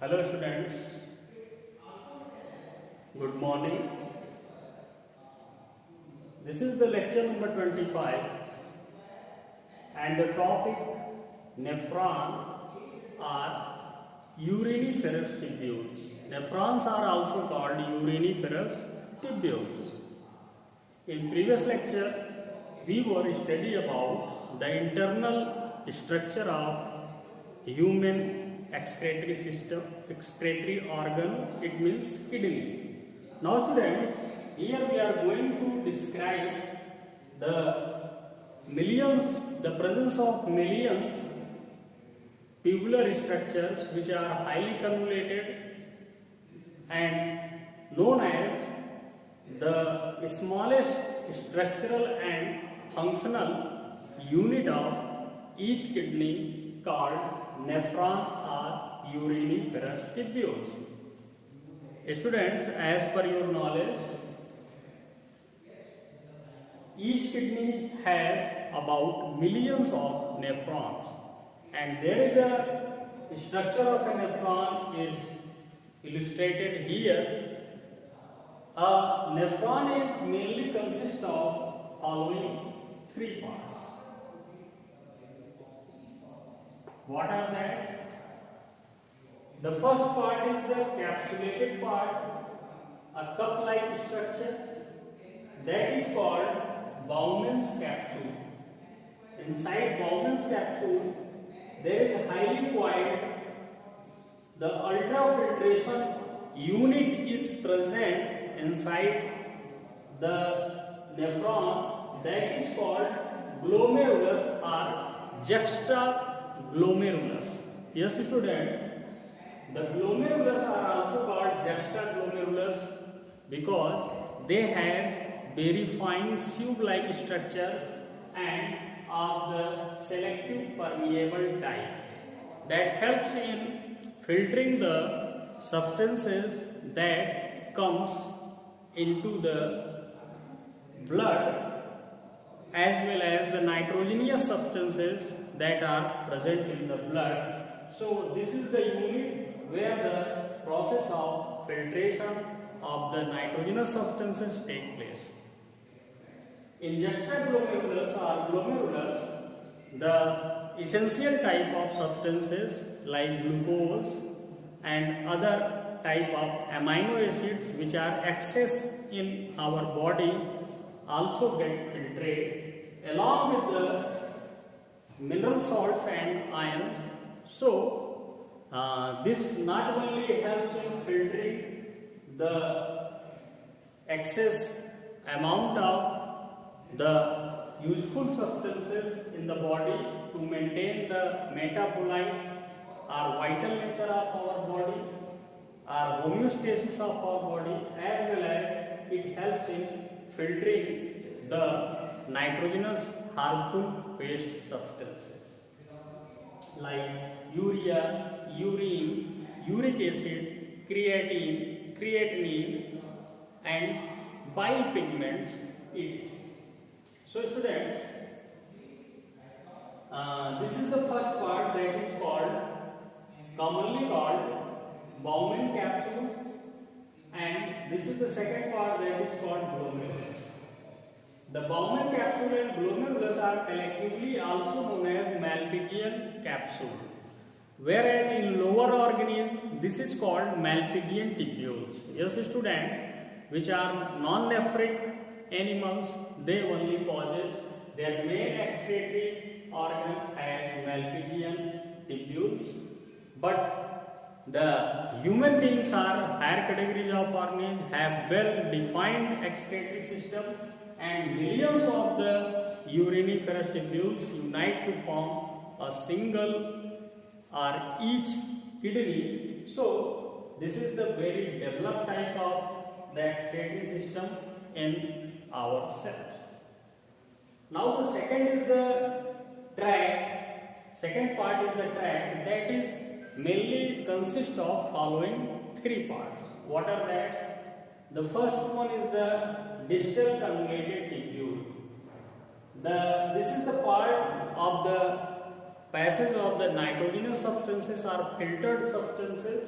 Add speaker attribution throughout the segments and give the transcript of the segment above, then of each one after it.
Speaker 1: Hello students, good morning. This is the lecture number 25 and the topic nephron or uriniferous tubules. Nephrons are also called uriniferous tubules. In previous lecture, we were studying about the internal structure of human excretory system, excretory organ, it means kidney. Now students, here we are going to describe the presence of millions tubular structures which are highly convoluted and known as the smallest structural and functional unit of each kidney called nephron or uriniferous tubules. Students, as per your knowledge, each kidney has about millions of nephrons, and there is a structure of a nephron is illustrated here. A nephron is mainly consists of following three parts. What are that? The first part is the capsulated part, a cup-like structure that is called Bowman's capsule. Inside Bowman's capsule, there is highly coiled. The ultrafiltration unit is present inside the nephron that is called glomerulus or juxtaglomerulus. Yes, students. The glomerulus are also called juxtaglomerulus because they have very fine tube-like structures and of the selective permeable type that helps in filtering the substances that comes into the blood as well as the nitrogenous substances that are present in the blood. So this is the unit where the process of filtration of the nitrogenous substances take place. In juxtaglomerulus or glomerulus, the essential type of substances like glucose and other type of amino acids which are excess in our body also get filtrated along with the mineral salts and ions. So this not only helps in filtering the excess amount of the useful substances in the body to maintain the metabolite or vital nature of our body or homeostasis of our body, as well as it helps in filtering the nitrogenous harmful waste substances like urea, urine, uric acid, creatinine and bile pigments. So students, this is the first part that is commonly called Bowman capsule, and this is the second part that is called glomerulus. The Bowman capsule and glomerulus are collectively also known as Malpighian capsule, whereas in lower organisms this is called Malpighian tubules. Yes, students, which are non-nephric animals, they only possess their main excretory organ as Malpighian tubules, but the human beings are higher categories of organisms, have well-defined excretory system, and millions of the uriniferous tubules unite to form a single or each kidney. So this is the very developed type of the excretory system in ourselves. Now the second is the tract. Second part is the tract that is mainly consists of following three parts. What are that? The first one is the distal convoluted tubule. This is the part of the passage of the nitrogenous substances are filtered substances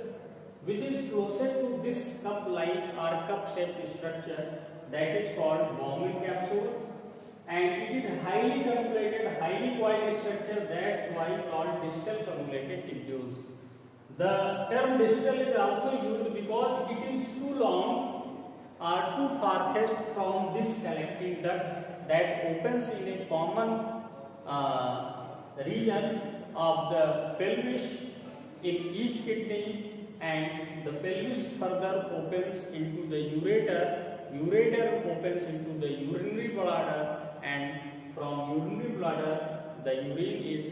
Speaker 1: which is closer to this cup-like or cup-shaped structure, that is called Bowman capsule, and it is highly cannulated, highly coiled structure, that's why called distal cannulated tubules. The term distal is also used because it is too long or too far-fetched from this collecting duct that opens in a common region of the pelvis in each kidney, and the pelvis further opens into the ureter opens into the urinary bladder, and from urinary bladder the urine is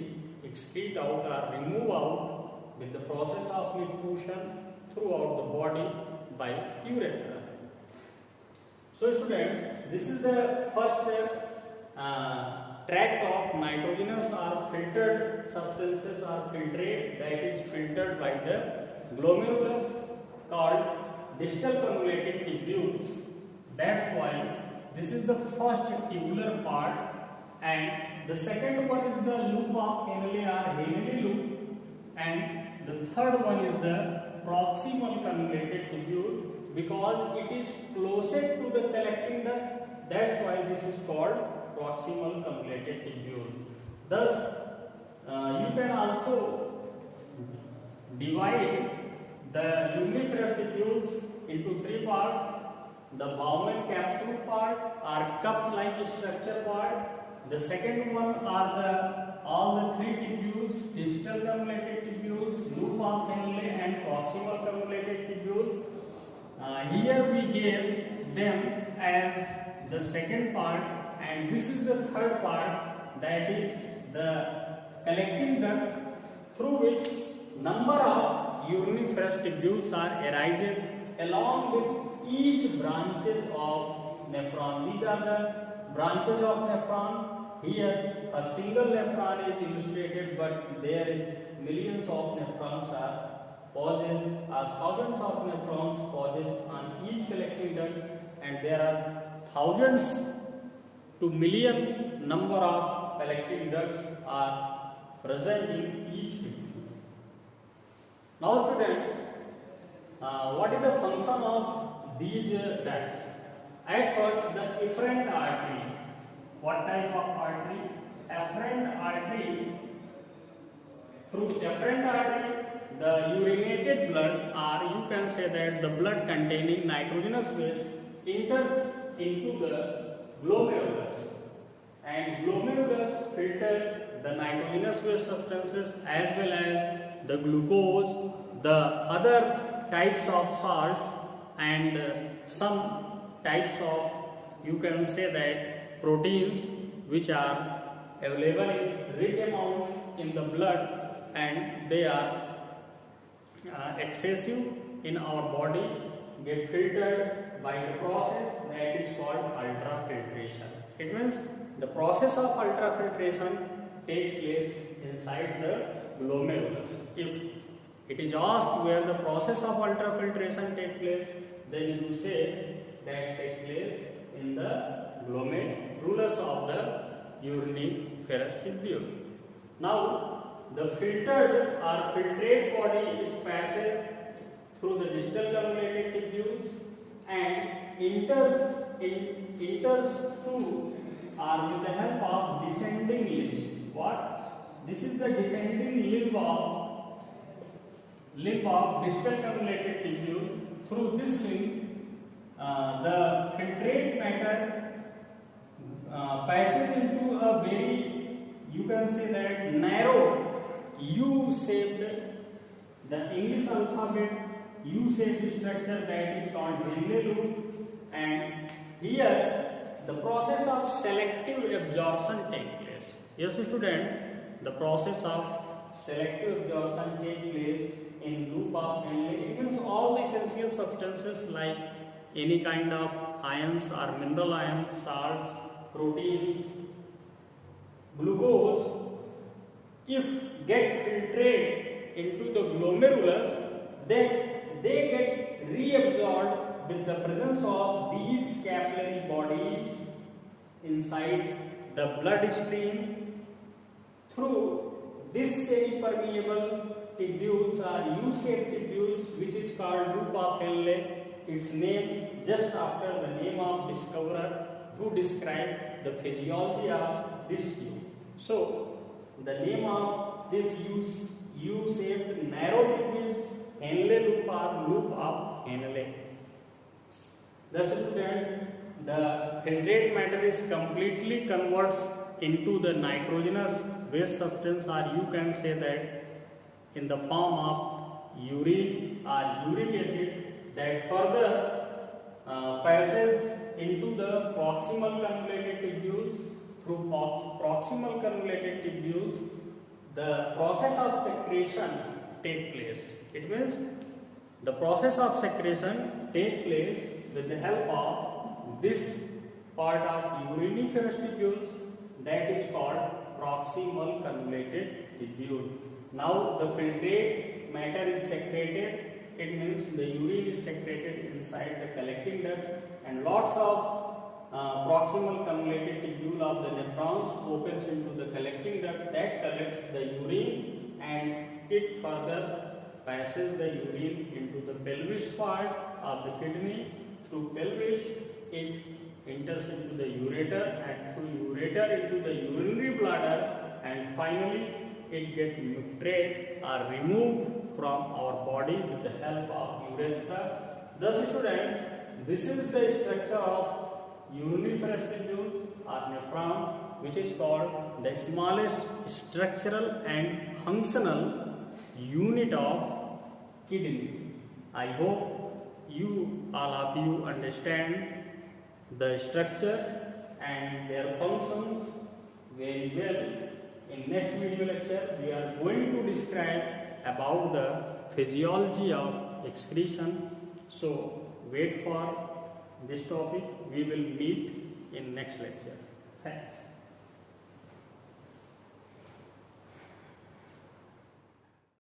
Speaker 1: excreted out or removed out with the process of diffusion throughout the body by urethra. So students, this is the first tract of nitrogenous or filtered substances or filtrate that is filtered by the glomerulus called distal cannulated tubules. That's why this is the first tubular part, and the second one is the loop of Henle or Henle loop, and the third one is the proximal cannulated tubule because it is closest to the collecting duct. That's why this is called proximal cannulated tubule. Thus, you can also divide the luminiferous tubules into three parts: the Bowman capsule part or cup-like structure part. The second one are all the three tubules: distal cannulated tubules, loop of Henle, and proximal cannulated tubule. Here we gave them as the second part, and this is the third part, that is the collecting duct through which number of uriniferous tubules are arising along with each branches of nephron. These are the branches of nephron. Here a single nephron is illustrated, but there is millions of nephrons are pauses, thousands of nephrons pauses on each collecting duct, and there are thousands to million number of collecting ducts are present in each tube. Now students, what is the function of these ducts? At first, the efferent artery. What type of artery? Efferent artery. Through efferent artery, the urinated blood, or you can say that the blood containing nitrogenous waste, enters into the glomerulus, and glomerulus filter the nitrogenous waste substances as well as the glucose, the other types of salts, and some types of, you can say that, proteins which are available in rich amount in the blood, and they are excessive in our body, get filtered by the process that is called ultrafiltration. It means the process of ultrafiltration takes place inside the glomerulus. If it is asked where the process of ultrafiltration takes place, then you say that takes place in the glomerulus of the uriniferous tubule. Now, the filtered or filtrate body is passed through the distal cannulated tubules and enters through or with the help of descending limb. What? This is the descending limb of distal cannulated tubule. Through this limb, the filtrate matter passes into a very, you can say that, narrow U-shaped, the English alphabet U-shaped structure that is called Henle loop, and here the process of selective absorption takes place. Yes student, the process of selective absorption takes place in loop of Henle. It means all the essential substances like any kind of ions or mineral ions, salts, proteins, glucose, if get filtrated into the glomerulus, then they get reabsorbed with the presence of these capillary bodies inside the bloodstream through This semi-permeable tubules are U-shaped tubules which is called loop of Henle. Its name just after the name of discoverer who described the physiology of this tube. So, the name of this U-shaped narrow tube is Henle loop or loop of Henle. Thus, students, the filtrate matter is completely converts into the nitrogenous waste substance, or you can say that in the form of urine or uric acid, that further passes into the proximal cannulated tubules. Through proximal cannulated tubules, the process of secretion take place. It means the process of secretion take place with the help of this part of uriniferous tubules, that is called proximal cannulated tubule. Now the filtrate matter is secreted. It means the urine is secreted inside the collecting duct, and lots of proximal cannulated tubule of the nephrons opens into the collecting duct that collects the urine, and it further passes the urine into the pelvis part of the kidney. Through pelvis, it enters into the ureter, and through ureter into the urinary bladder, and finally it gets nutrited or removed from our body with the help of urethra. Thus, students, this is the structure of uriniferous tubule or nephron, which is called the smallest structural and functional unit of kidney. I hope all of you understand the structure and their functions very well. In next video lecture, we are going to describe about the physiology of excretion. So wait for this topic. We will meet in next lecture. Thanks.